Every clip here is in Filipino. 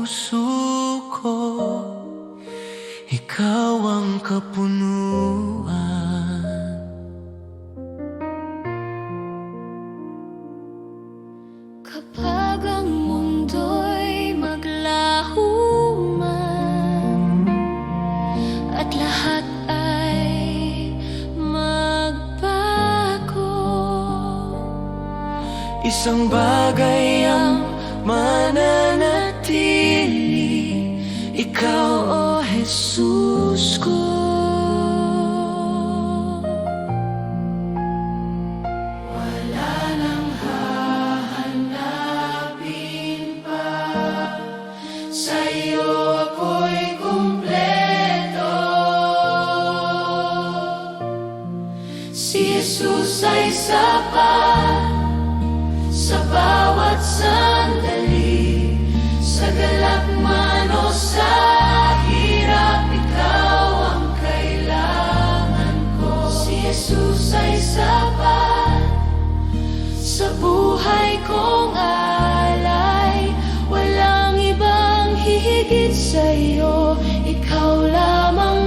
puso ko, ikaw ang kapunuan. Kapag ang mundo'y maglaho man at lahat ay magbago, isang bagay ang mananatili, ikaw, O Jesus ko. Wala nang hahanapin pa, sa'yo ako'y kumpleto. Si Jesus ay sapat sa bawat sandali, sa galak man o sa hirap, ikaw ang kailangan ko. Si Jesus ay sapat sa buhay kong alay, walang ibang hihigit sa'yo, ikaw lamang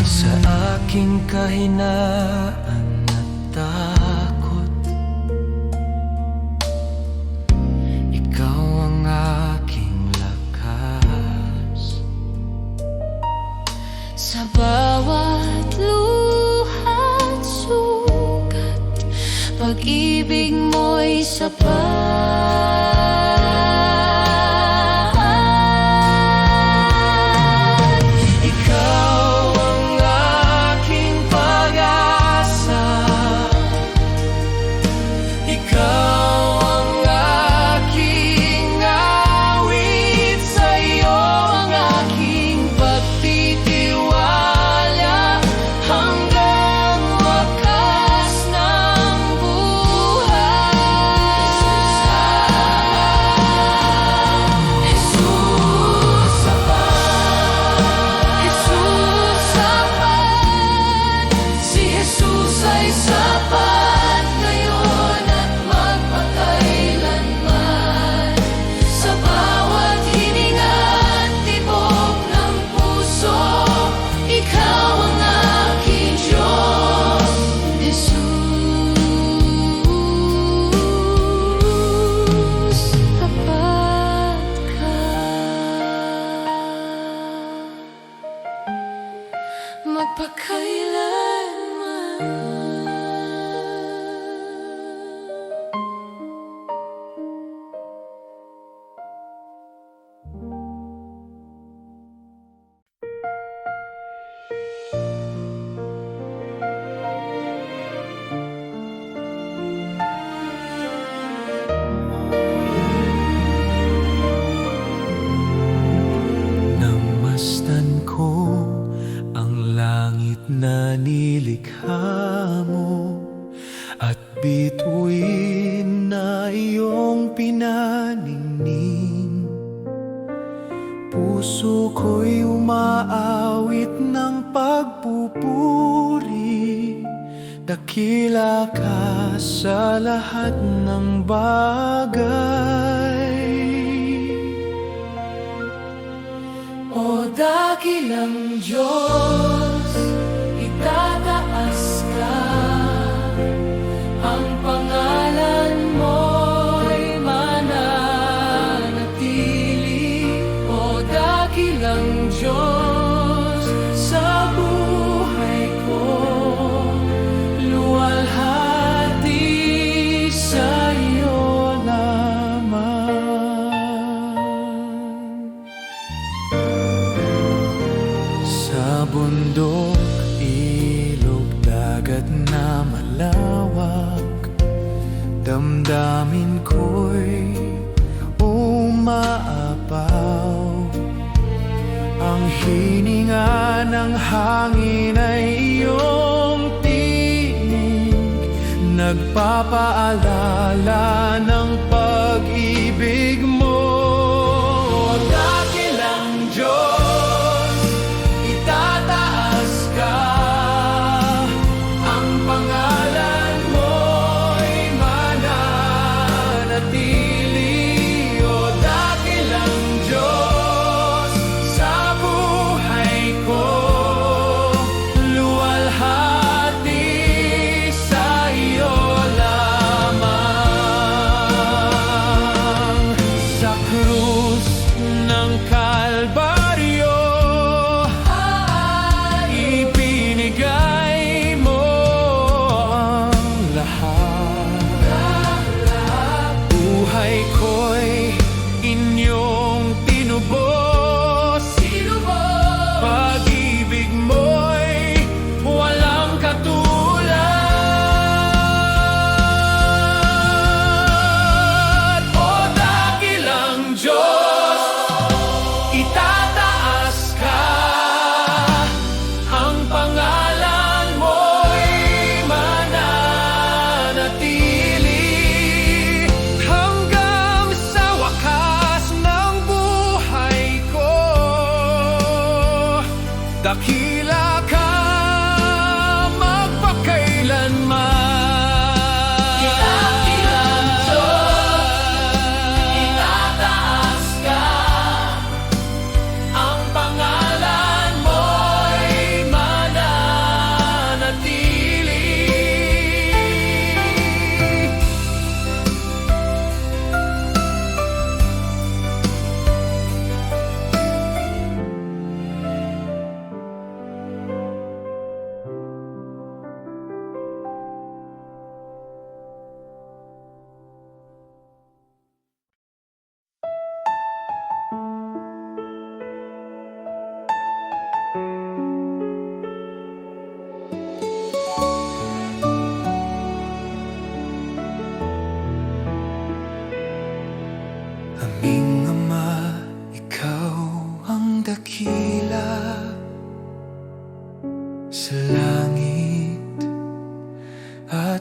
sa aking kahinaan at takot, ikaw ang aking lakas. sa bawat luha't sugat, pag-ibig mo'y sapat. Na nilikha mo at bituin na iyong pinaningning, puso ko'y umaawit ng pagpupuri, dakila ka sa lahat ng bagay. O dakilang Diyos, itataas ka, ang pangalan mo'y mananatili. O dakilang Diyos, sa buhay ko, luwalhati sa iyo lamang. Sa bundok, ilog, dagat na malawak, damdamin ko'y umaapaw. Ang hininga ng hangin ay iyong tinig, nagpapaalala ng pag-ibig mo. Dakilang Diyos, itataas ka,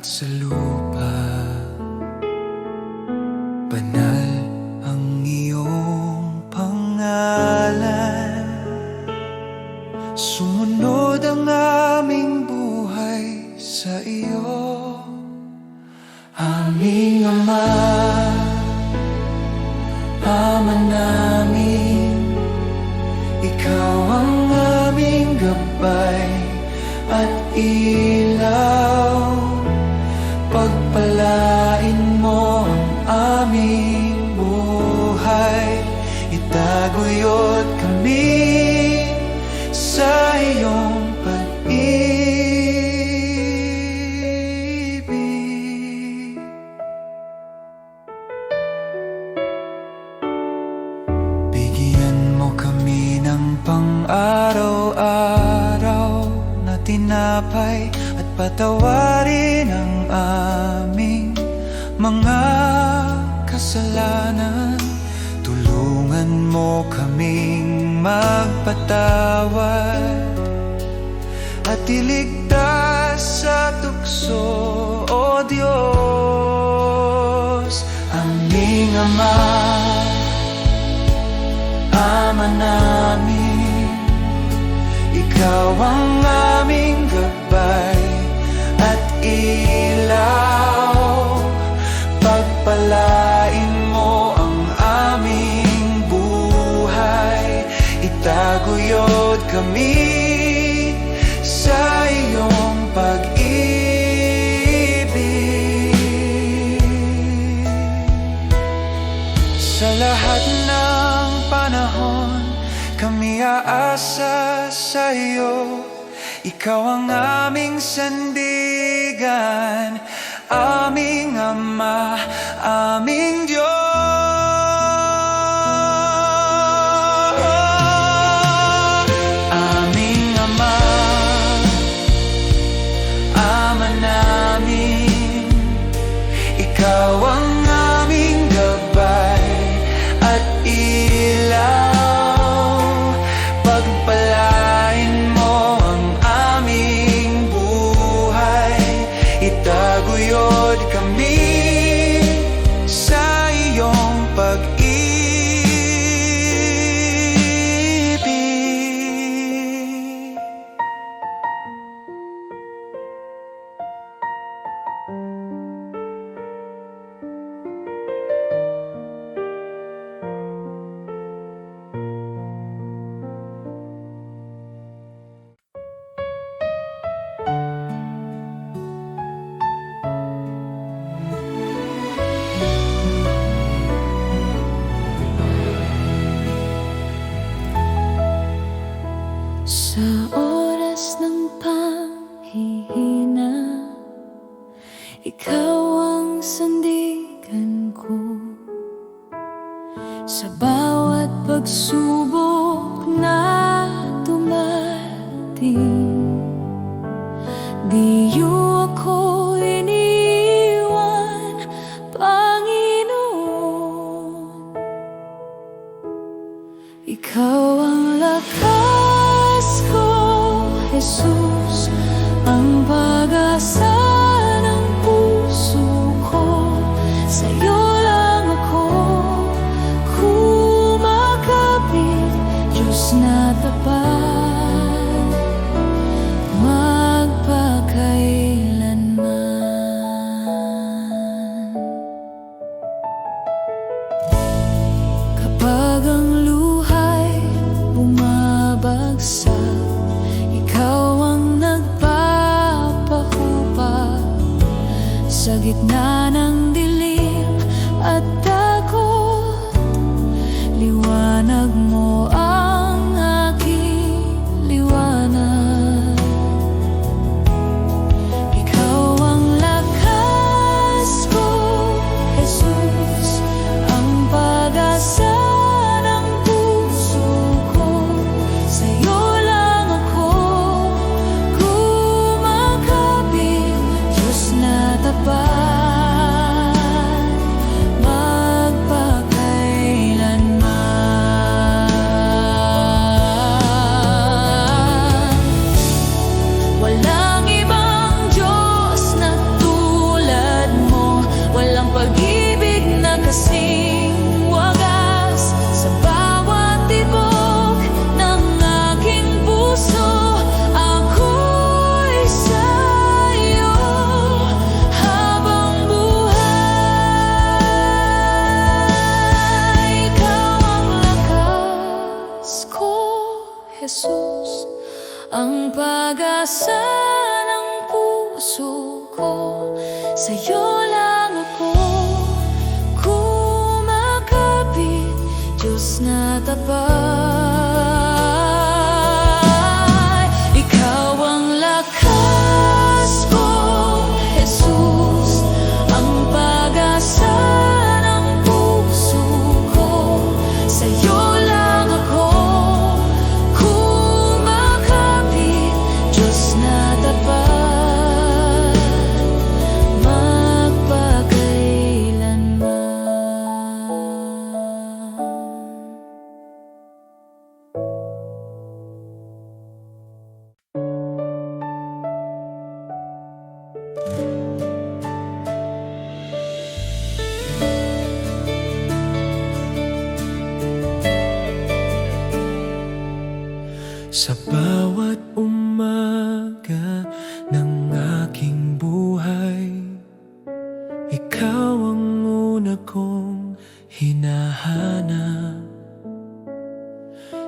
sa lupa. Banal ang iyong pangalan, sumunod ang aming buhay sa iyo. Aming Ama, Ama namin, ikaw ang aming gabay at ilaw. Pagpalain mo ang aming buhay, itaguyod kami sa iyong pag-ibig. Bigyan mo kami ng pang-araw-araw na tinapay at patawarin ang aming mga kasalanan. Tulungan mo kaming magpatawad at iligtas sa tukso, O Diyos. Aming Ama, Ama namin, ikaw ang aming gabay at ilaw. Pagpalain mo ang aming buhay, itaguyod kami sa iyong pag-ibig. Sa lahat ng panahon, kami aasa sa iyo. Ikaw ang aming sandigan, aming Ama, aming Diyos. Aming Ama, Ama namin, ikaw ang aming gabay at ilaw. Pagpalain mo ang aming buhay, itaguyod kami sa iyong pag-ibig. Sa oras ng panghihina, ikaw ang sandigan ko. Sa bawat pagsubok na dumating, di mo ako iniwan, Panginoon. Ikaw ang lakas ko, Jesus, ang pag-asa ng puso ko. Sa'yo lang ako kumakapit, Diyos na tapat, magpakailanman. Kapag ang luhay bumabagsak, ikaw ang nagpapahubag sa gitna ng dilim at takot. Liwanag mo ang aking liwanag. Ikaw ang lakas ko, Jesus, ang pag-asa ng puso ko. Sa'yo lang ako kumakapit, Diyos na tapat, pag-asa ng puso ko. Sa'yo lang ako kumakapit, Diyos na tapat. Ikaw ang lakas ko, Jesus, ang pag-asa ng puso ko. Sa'yo lang ako kumakapit, Diyos na tapat, magpakailanman. Sa bawat umaga ng aking buhay, ikaw ang una kong hinahanap.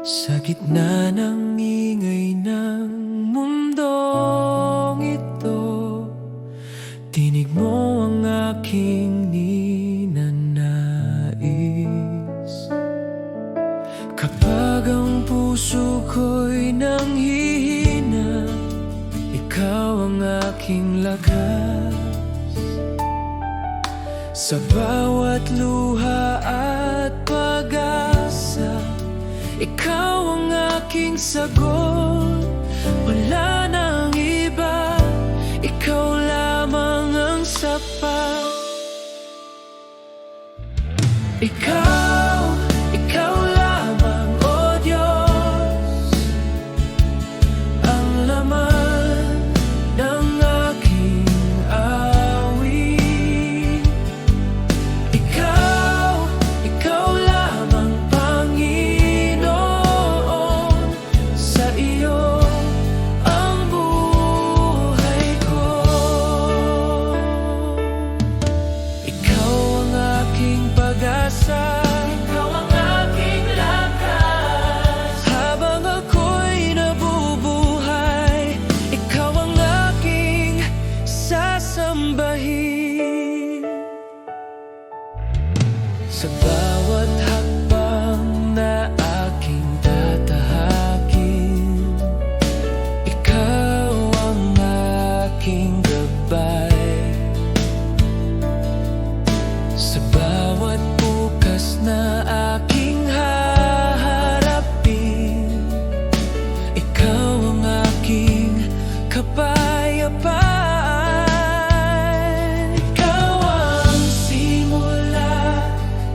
Sa gitna ng ingay ng mundong ito, tinig mo ang aking ninanais. Kapag ang puso ko'y nanghihina, ikaw ang aking lakas. Sa bawat luha at pag-asa, ikaw ang aking sagot. Wala nang iba, ikaw lamang ang sapat. Ikaw lamang, O Diyos, ang laman ng aking awit. Ikaw lamang, Panginoon, sa iyo ang buhay ko. Ikaw ang aking pag-asa, ikaw ang aking lakas. Habang ako'y nabubuhay, ikaw ang aking sasambahin. Sa bawat hakbang na aking tatahakin, ikaw ang aking gabay. Sa bawat bukas na aking haharapin, ikaw ang aking kapayapaan. Ikaw ang simula,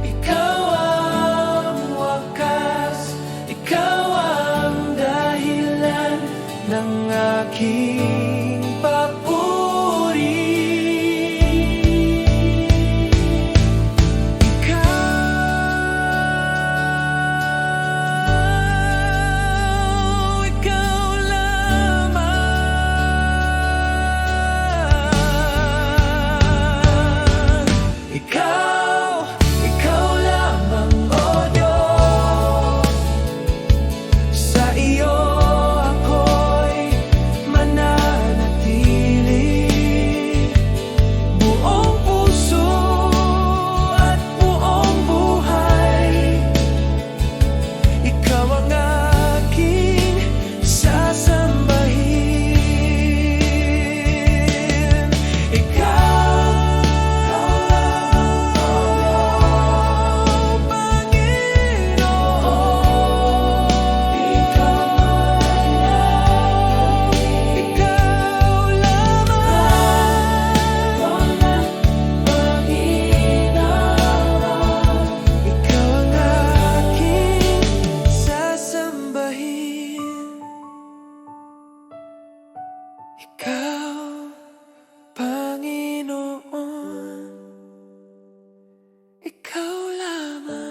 ikaw ang wakas, ikaw ang dahilan ng aking papuri. Ikaw lamang. Ikaw lamang, O Diyos, sa iyo ako'y mananatili. Buong puso at buong buhay, ikaw ang aking sasambahin. Ikaw lamang, Panginoon. Ikaw lamang, Panginoon. Ikaw ang aking sasambahin. Ikaw, Panginoon, ikaw lamang.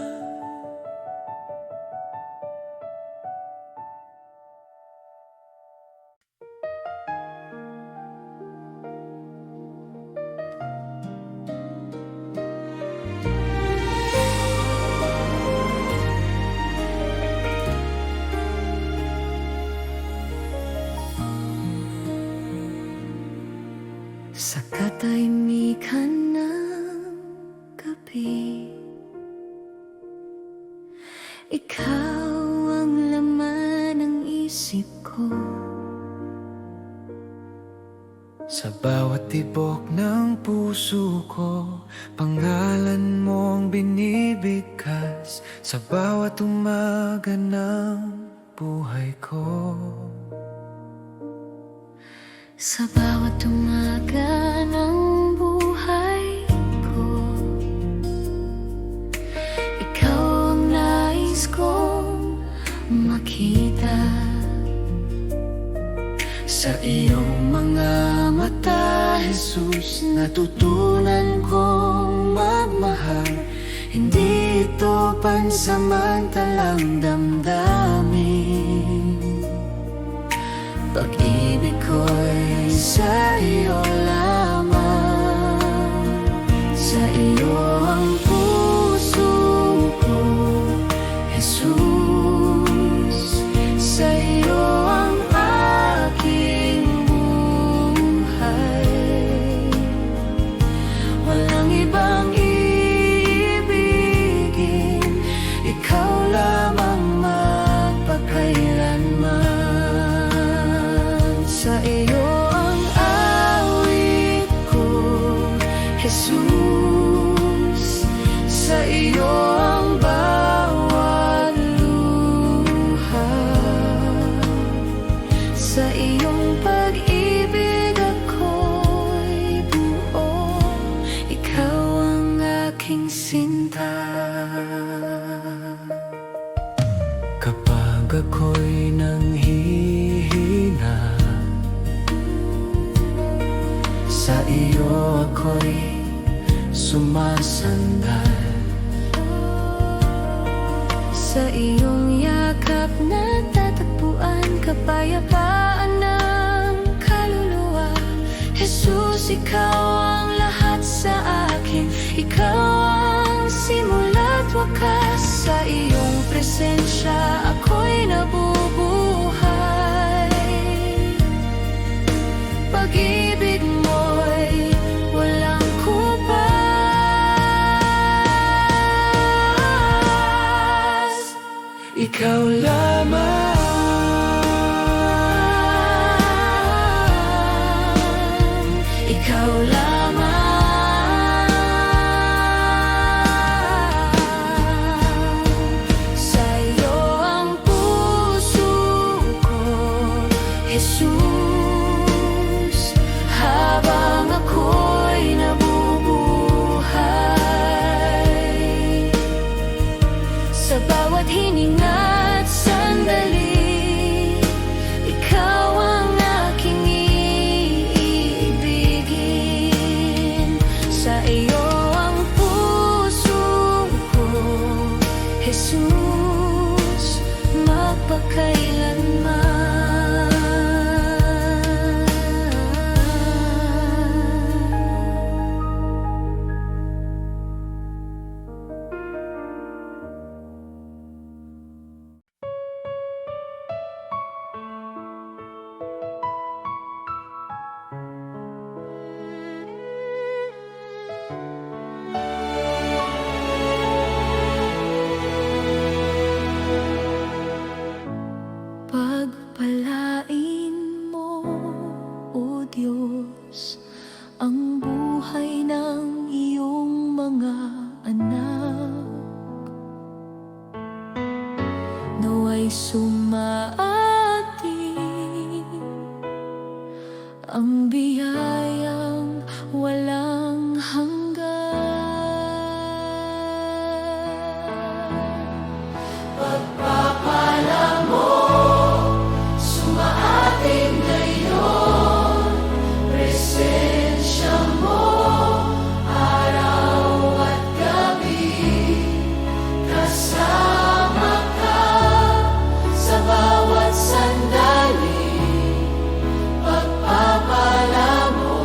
sa katahimikan ng gabi. Ikaw ang laman ng isip ko. Sa bawat tibok ng puso ko, pangalan mong binibigkas. Sa bawat umaga ng buhay ko. Sa bawat umaga ng buhay ko, ikaw ang nais kong makita. Sa iyong mga mata, Jesus, natutunan kong magmahal. Hindi ito pansamantalang damdamin. Pag-ibig ko'y sa iyo lamang. Sa iyo ang puso ko, Jesus. Sa iyo ang aking buhay. Walang ibang iibigin, ikaw lamang magpakailanman. Sa iyo ang awit ko, Jesus. Sa iyo ang bawat luha. Sa iyong pag-ibig ako'y buo. Ikaw ang aking sinta. Kapag ako'y nanghihina, sa iyo ako'y sumasandal. Sa iyong yakap natatagpuan kapayapaan ng kaluluwa. Jesus, ikaw ang lahat sa akin. Ikaw ang simula't wakas. Sa iyong presensya ako'y nabubuhay. Pag-ibig mo'y walang kupas. Ikaw lamang. Ikaw lamang. Sa iyo ang puso ko, Jesus. Habang ako'y nabubuhay, sa bawat hininga't sandali, ikaw ang aking iibigin. Sa iyo ang puso ko, Jesus, magpakailanman. Pagpalain mo, O Diyos, ang buhay ng iyong mga anak. Nawa'y sumaating ang biyayang walang hanggan. Pagpapala mo, sumaating ngayon, presensya mo, araw at gabi, kasama ka sa bawat sandali. Pagpapala mo,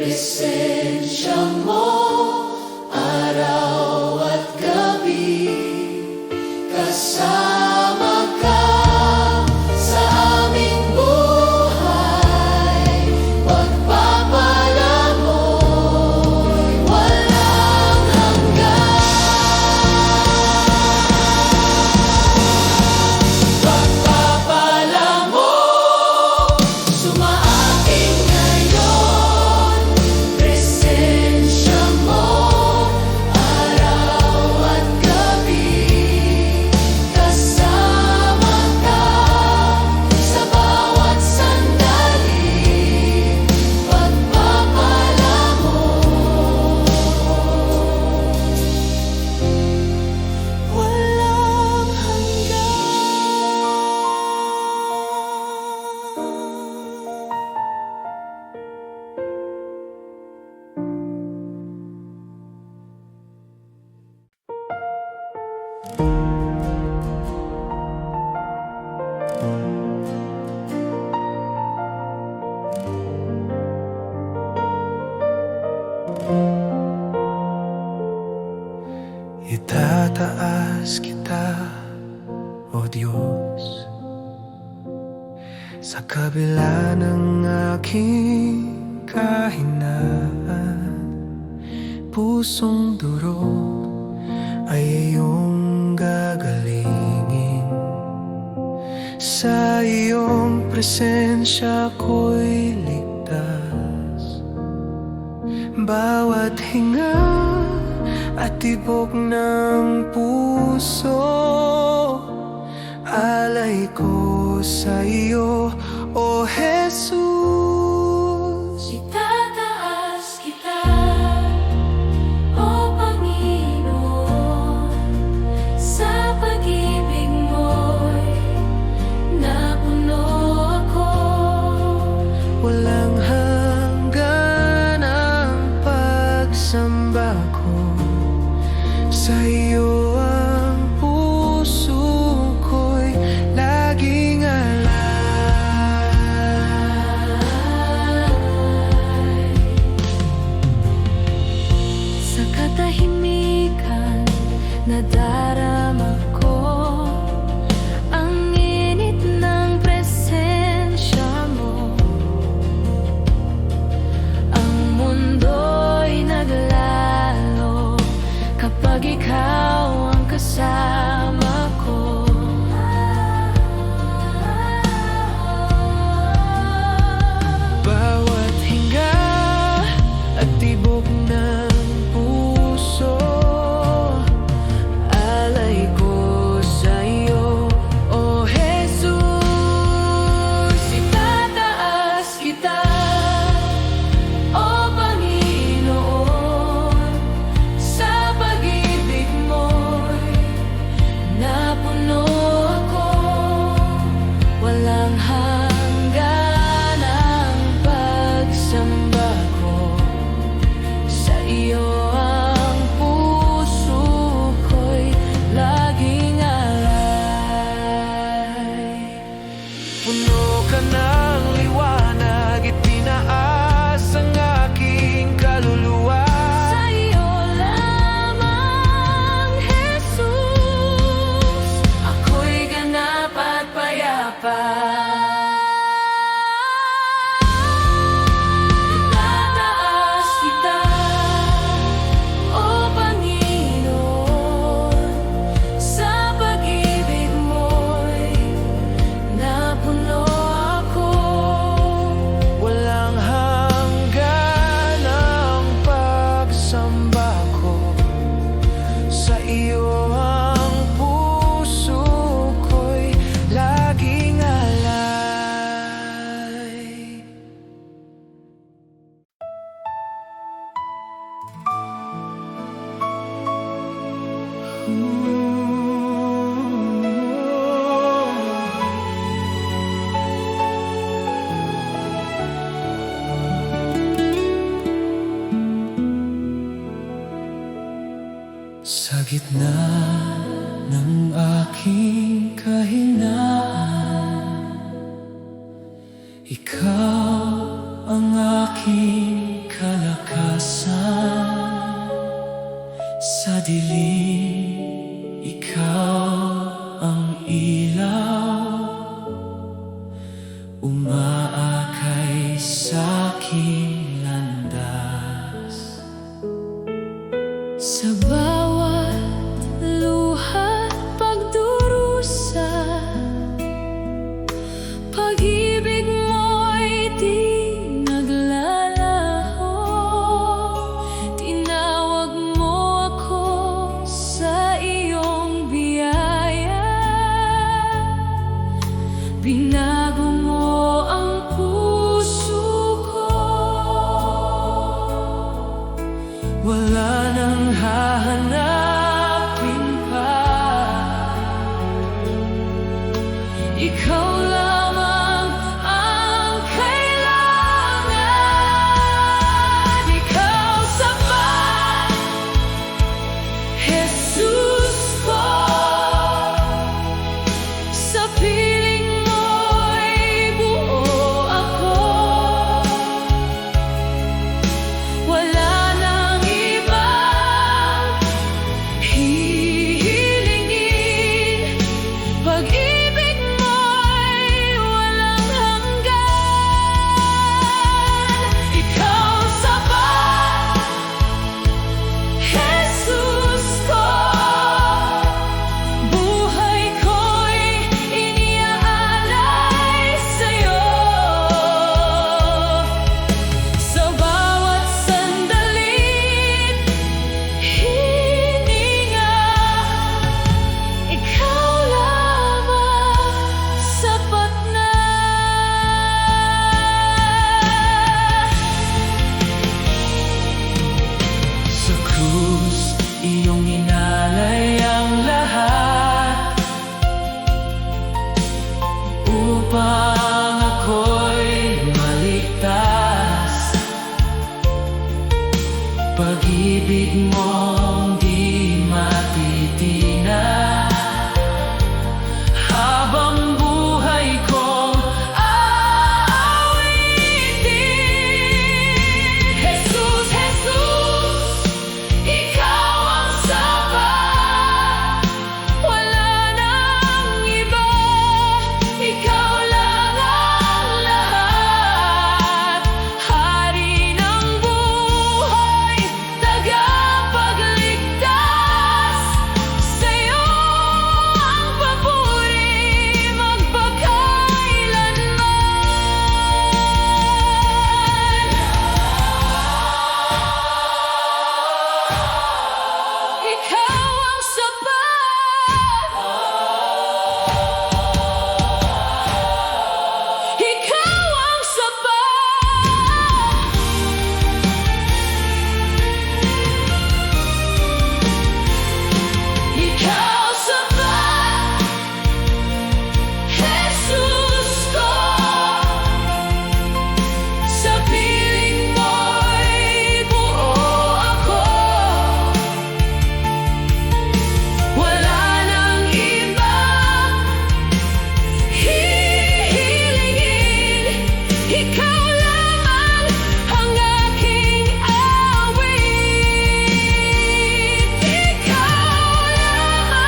presensya mo, araw at gabi, kasama ka sa aming buhay, pagpapala mo'y walang hanggan. Pagpapala mo, sumaating ngayon, presensya mo, araw at gabi, kasama ka sa bawat sandali, pagpapala mo, walang itataas kita, O Diyos, sa kabila ng aking kahinaan. Pusong durog ay iyong gagalingin. Sa iyong presensya ko'y ligtas. Bawat hinga at tibok ng puso, alay ko sa iyo, O Jesus. Itataas kita, O Panginoon, sa pag-ibig mo'y napuno ako. Walang hanggan ang pagsamba ko, sa iyo ang puso ko'y laging alay. Sa katahimikan nadarama ko ang init ng presensya mo. Ang mundo'y naglalo kapag ikaw ang kasama ko. Bawat hinga at tibok ng puso, alay ko sa iyo, O Jesus. Itataas kita, O Panginoon, sa pag-ibig mo'y napuno ako. Walang hanggan ang pagsamba ko, sa iyo ang puso ko'y laging alay. Puno ka ng liwanag, itinaas ang aking kaluluwa. Sa iyo lamang, Jesus, ako'y ganap at payapa. Itataas kita, O Panginoon, sa pag-ibig mo'y napuno ako. Walang hanggan ang pagsamba ko, sa iyo ang puso ko'y laging alay. Sa gitna ng aking kahinaan, ikaw ang aking kalagayan. dilim, ikaw ang ilaw, umaakay sa'king landas. Sa bawat luha't pagdurusa, pag-ibig mo'y di naglalaho. Tinawag mo ako sa iyong biyaya, binago mo ang puso ko. Wala nang hahanapin pa, Ikaw lamang ang kailangan. Ikaw sapat, Jesus ko. Sa piling mo'y buo ako. Wala nang ibang hihilingin. Pag-ibig mo'y walang hanggan. Ikaw sapat, Jesus ko. Buhay ko'y iniaalay sa'yo. Sa bawat sandali't hininga, ikaw lamang sapat na. sa krus iyong inalay ang lahat, upang ako'y maligtas. Pag-ibig mong di matitinag, habang buhay kong aawitin. Jesus, Jesus, ikaw ang sapat. Wala nang iba, ikaw lang ang lahat. Hari ng buhay, tagapagligtas. Sa'yo ang papuri magpakailanman. Ikaw ang sapat. Ikaw ang sapat. Ikaw sapat, Jesus ko. Sa piling mo'y buo ako. Wala nang ibang hihilingin. Ikaw lamang ang aking awit. Ikaw lamang,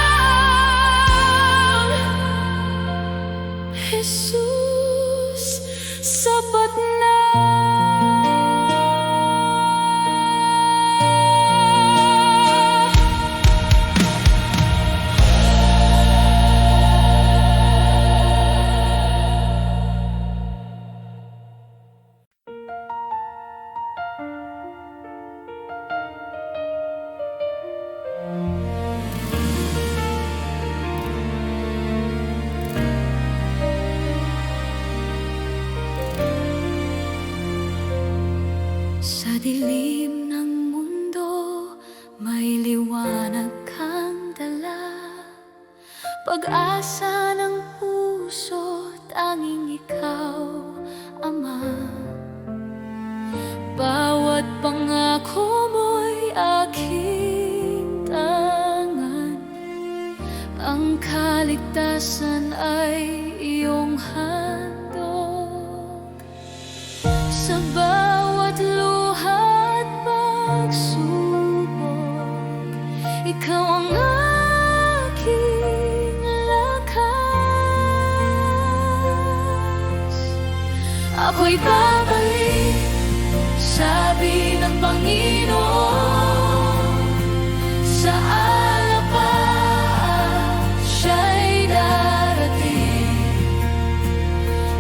Jesus, sapat na. Sa dilim ng mundo, may liwanag kang dala. Pag-asa ng puso, tanging ikaw, Ama. Bawat pangako mo'y aking tangan. Ang kaligtasan ay iyong handog. Sa bawat luha't pagsubok, ako'y babalik, sabi ng Panginoon. Sa alapaan siya'y darating,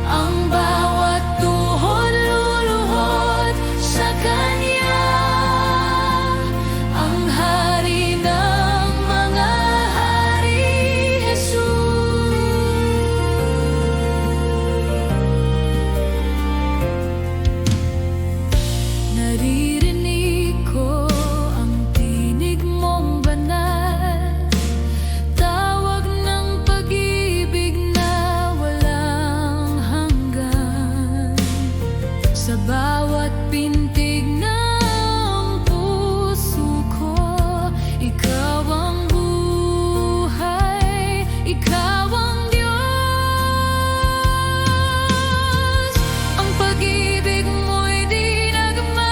ang bawat tuhod luluhod sa Kanya, ang Hari ng mga hari, Jesus. Naririnig ko ang tinig mong banal, tawag ng pag-ibig na walang hanggan. Sa bawat pintig ng puso ko, ikaw ang buhay, ikaw ang Diyos. Ang pag-ibig mo'y di nagmamaliw,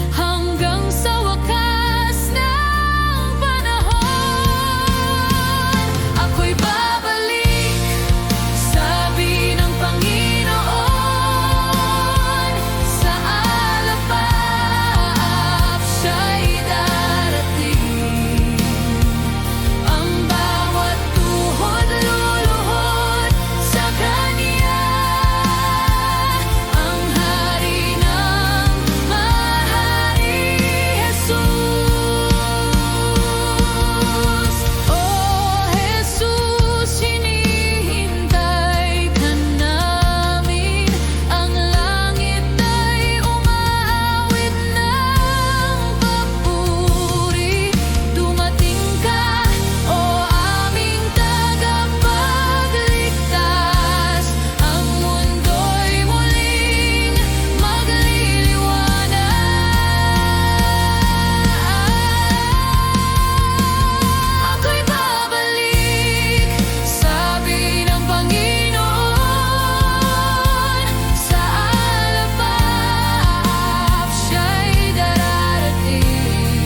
hanggang sa wakas ng panahon. Ako'y babalik, sabi ng Panginoon. Sa alapap siya'y darating, ang bawat tuhod luluhod sa Kanya, ang Hari ng mahari, Jesus. Oh Jesus, hinihintay ka namin, ang langit ay umaawit ng papuri. Dumating ka, o aming tagapagligtas, ang mundo'y muling magliliwanag. Ako'y babalik, sabi ng Panginoon. Sa alapap siya'y dararating,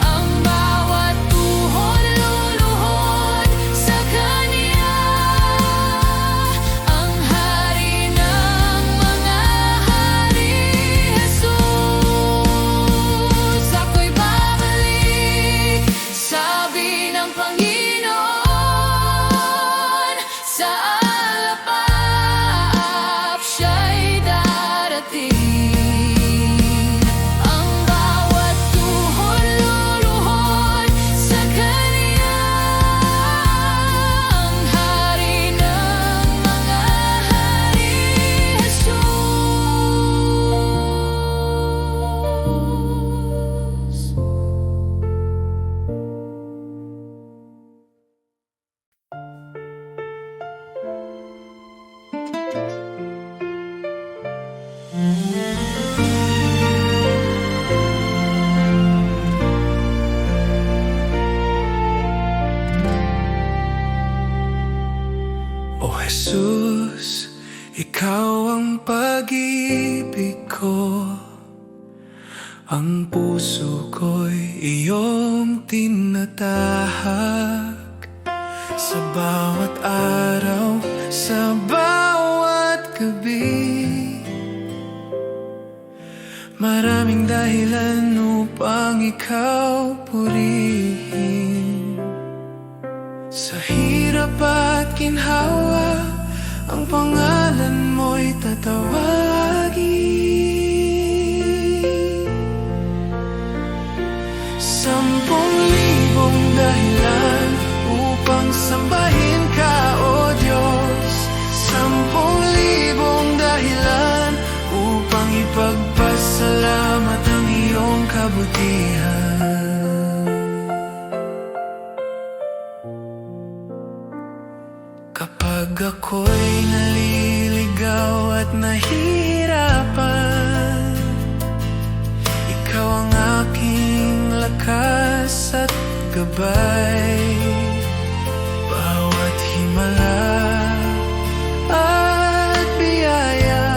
ang bawat tuhod luluhod sa Kanya, ang Hari ng mga hari, Jesus. Ako'y babalik, sabi ng Panginoon. Sa alapap siya'y darating, ang bawat tuhod luluhod sa Kanya, ang Hari ng mga hari, Jesus. O Jesus, ikaw ang pag-ibig ko, ang puso ko'y iyong tinatahak. Sa bawat araw, sa bawat gabi, maraming dahilan upang ikaw purihin. Sa hirap at ginhawa, ang pangalan mo'y tatawagin. 10,000 dahilan upang sambahin ka, O Diyos. 10,000 dahilan upang ipagpasalamat ang iyong kabutihan. Kapag ako'y naliligaw at nahihirapan, ikaw ang aking lakas at gabay. Bawat himala at biyaya,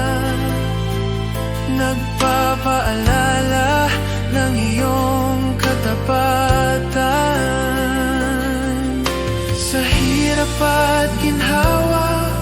nagpapaalala ng iyong katapatan. Sa hirap at ginhawa,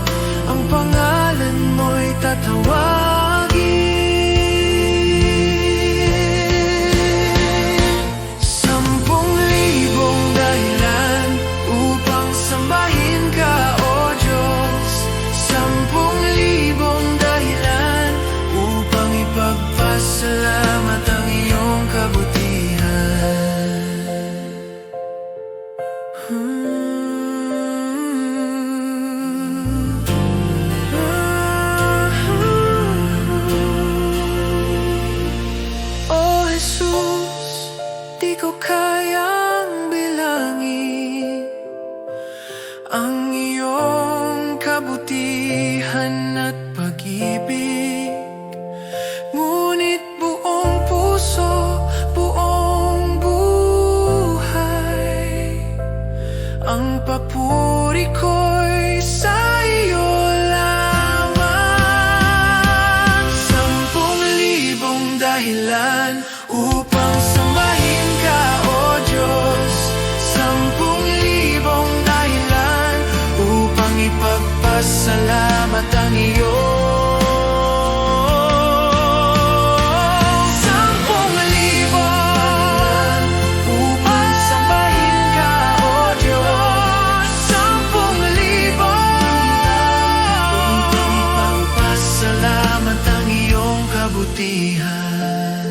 salamat ang iyong kabutihan.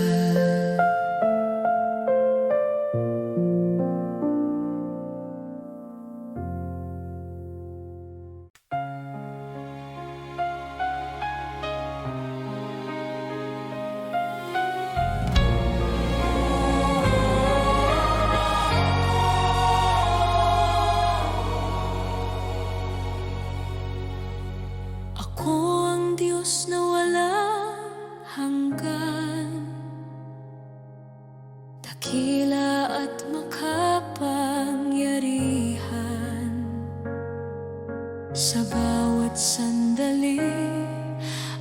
Ako ang Diyos na walang hanggan, dakila at makapangyarihan. Sa bawat sandali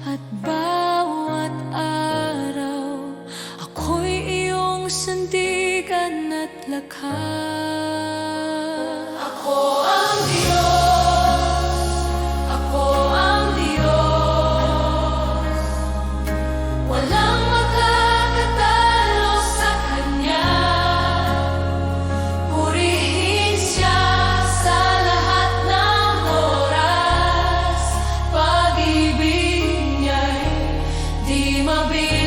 at bawat araw, ako'y iyong sandigan at lakas. Ako ang Diyos, ako ang Diyos, walang makakatalo sa Kanya. Purihin Siya sa lahat ng oras, pag-ibig Niya'y di mabibigyan.